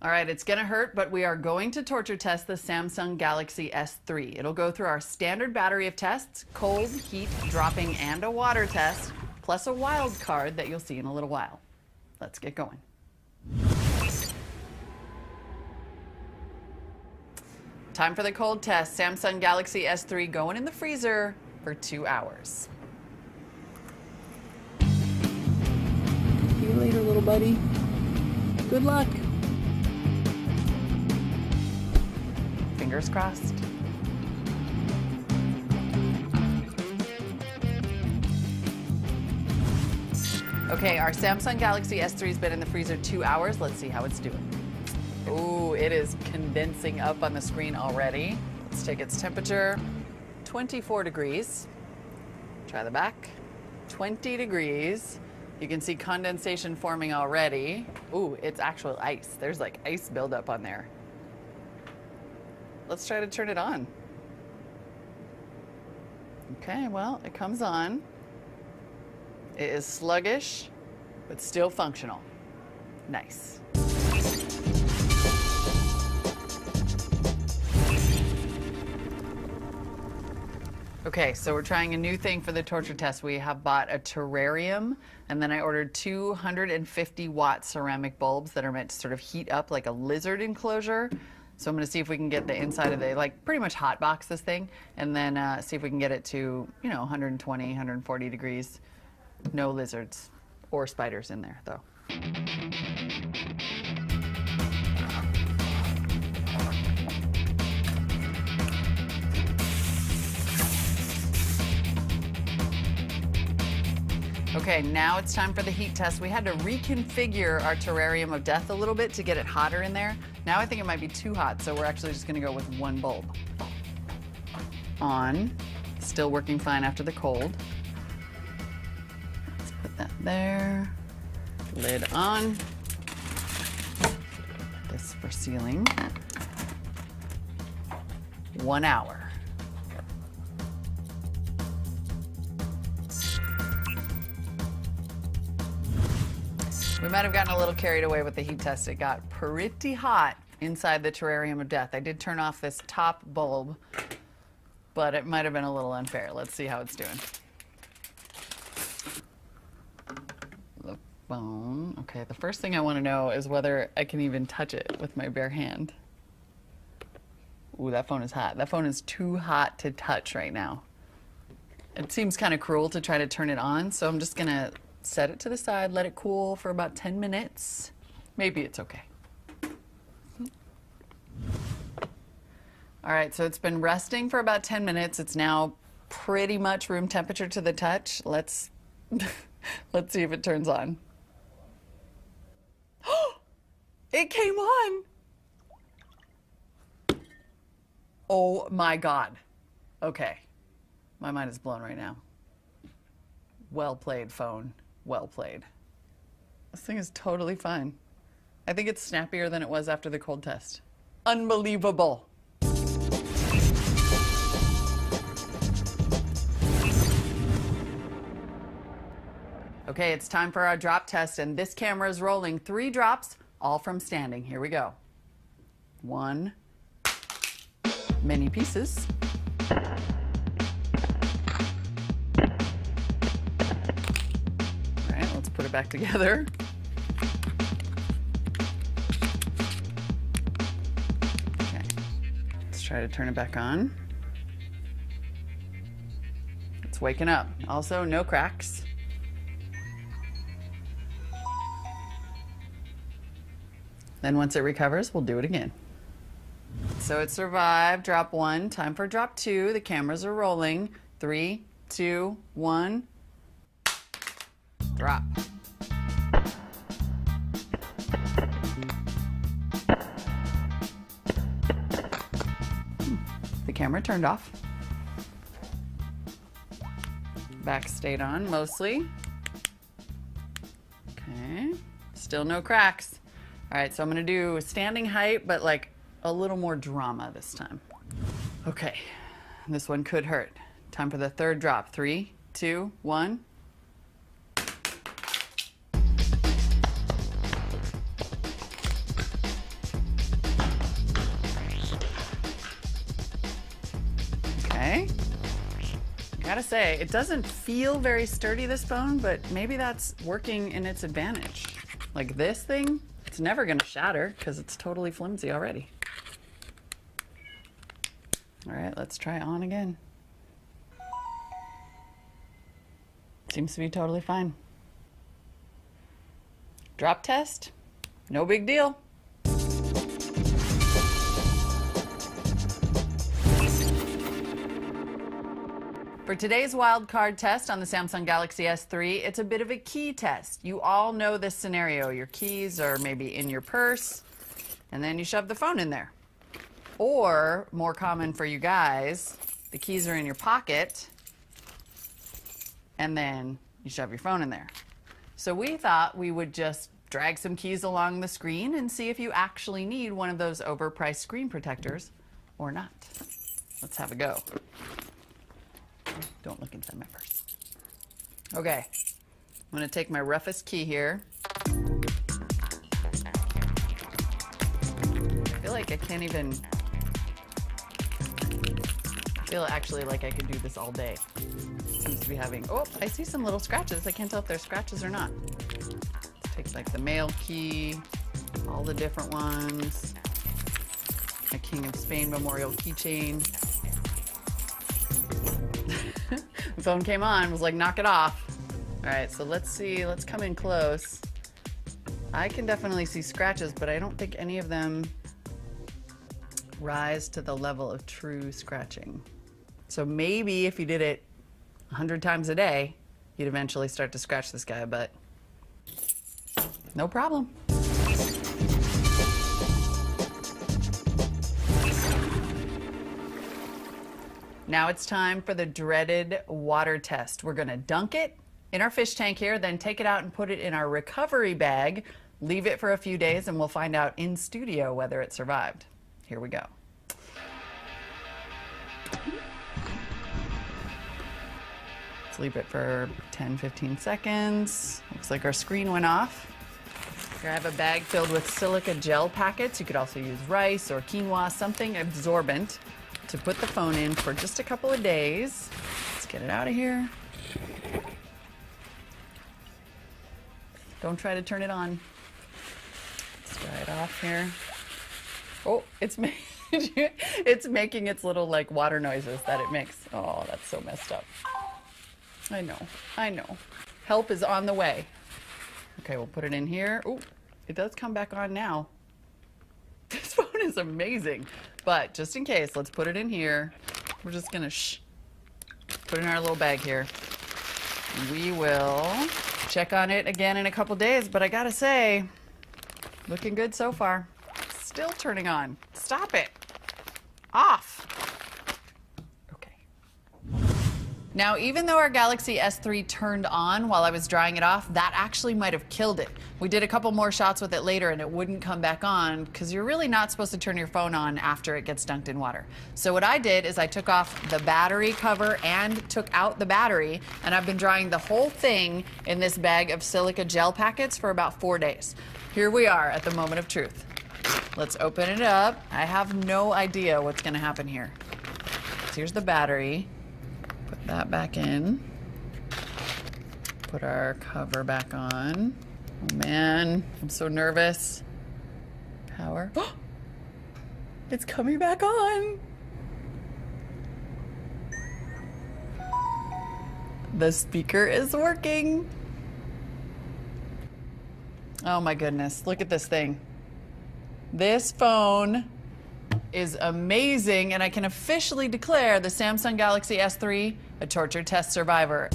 All right, it's gonna hurt, but we are going to torture test the Samsung Galaxy S3. It'll go through our standard battery of tests, cold, heat, dropping, and a water test, plus a wild card that you'll see in a little while. Let's get going. Time for the cold test. Samsung Galaxy S3 going in the freezer for 2 hours. See you later, little buddy. Good luck. Fingers crossed. Okay, our Samsung Galaxy S3 has been in the freezer 2 hours. Let's see how it's doing. Ooh, it is condensing up on the screen already. Let's take its temperature. 24 degrees. Try the back. 20 degrees. You can see condensation forming already. Ooh, it's actual ice. There's like ice buildup on there. Let's try to turn it on. Okay, well, it comes on. It is sluggish, but still functional. Nice. Okay, so we're trying a new thing for the torture test. We have bought a terrarium, and then I ordered 250-watt ceramic bulbs that are meant to sort of heat up like a lizard enclosure. So I'm going to see if we can get the inside of the, like, pretty much hot box this thing, and then see if we can get it to, 120, 140 degrees. No lizards or spiders in there, though. Okay, now it's time for the heat test. We had to reconfigure our terrarium of death a little bit to get it hotter in there. Now I think it might be too hot, so we're actually just gonna go with one bulb. On, still working fine after the cold. Let's put that there. Lid on. This for sealing. 1 hour. We might have gotten a little carried away with the heat test. It got pretty hot inside the terrarium of death. I did turn off this top bulb, but it might have been a little unfair. Let's see how it's doing. The phone. Okay, the first thing I want to know is whether I can even touch it with my bare hand. Ooh, that phone is hot. That phone is too hot to touch right now. It seems kind of cruel to try to turn it on, so I'm just gonna set it to the side, let it cool for about 10 minutes. Maybe it's okay. All right, so it's been resting for about 10 minutes. It's now pretty much room temperature to the touch. Let's see if it turns on. It came on. Oh my God. Okay. My mind is blown right now. Well played, phone. Well played. This thing is totally fine. I think it's snappier than it was after the cold test. Unbelievable. Okay, it's time for our drop test, and this camera is rolling 3 drops, all from standing. Here we go. 1. Many pieces. Put it back together. Okay, let's try to turn it back on. It's waking up. Also, no cracks. Then once it recovers, we'll do it again. So it survived drop 1. Time for drop 2. The cameras are rolling. 3, 2, 1. Drop. The camera turned off. Back stayed on mostly. Okay, still no cracks. All right, so I'm gonna do standing height, but like a little more drama this time. Okay, this one could hurt. Time for the 3rd drop. 3, 2, 1. gotta say, it doesn't feel very sturdy, this phone, but maybe that's working in its advantage. Like this thing, it's never gonna shatter because it's totally flimsy already. All right, let's try on again. Seems to be totally fine. Drop test, no big deal. For today's wildcard test on the Samsung Galaxy S3, it's a bit of a key test. You all know this scenario. Your keys are maybe in your purse, and then you shove the phone in there. Or, more common for you guys, the keys are in your pocket, and then you shove your phone in there. So we thought we would just drag some keys along the screen and see if you actually need one of those overpriced screen protectors or not. Let's have a go. Don't look inside my purse. Okay, I'm gonna take my roughest key here. I feel like I can't even, I feel actually like I could do this all day. Seems to be having, oh, I see some little scratches. I can't tell if they're scratches or not. Let's take like the mail key, all the different ones, my King of Spain Memorial keychain. The phone came on, was like, knock it off. All right, so let's see, let's come in close. I can definitely see scratches, but I don't think any of them rise to the level of true scratching. So maybe if you did it 100 times a day, you'd eventually start to scratch this guy, but no problem. Now it's time for the dreaded water test. We're gonna dunk it in our fish tank here, then take it out and put it in our recovery bag, leave it for a few days, and we'll find out in studio whether it survived. Here we go. Let's leave it for 10-15 seconds. Looks like our screen went off. Here I have a bag filled with silica gel packets. You could also use rice or quinoa, something absorbent, to put the phone in for just a couple of days. Let's get it out of here. Don't try to turn it on. Let's dry it off here. Oh, it's making its little like water noises that it makes. Oh, that's so messed up. I know. Help is on the way. Okay, we'll put it in here. Oh, it does come back on now. This phone is amazing. But just in case, let's put it in here. We're just gonna put it in our little bag here. We will check on it again in a couple days, but I gotta say, looking good so far. Still turning on. Stop it. Off. Okay. Now, even though our Galaxy S3 turned on while I was drying it off, that actually might have killed it. We did a couple more shots with it later and it wouldn't come back on because you're really not supposed to turn your phone on after it gets dunked in water. So what I did is I took off the battery cover and took out the battery, and I've been drying the whole thing in this bag of silica gel packets for about 4 days. Here we are at the moment of truth. Let's open it up. I have no idea what's gonna happen here. So here's the battery. Put that back in. Put our cover back on. Oh man, I'm so nervous. Power. Oh, it's coming back on. The speaker is working. Oh my goodness, look at this thing. This phone is amazing, and I can officially declare the Samsung Galaxy S3 a torture test survivor.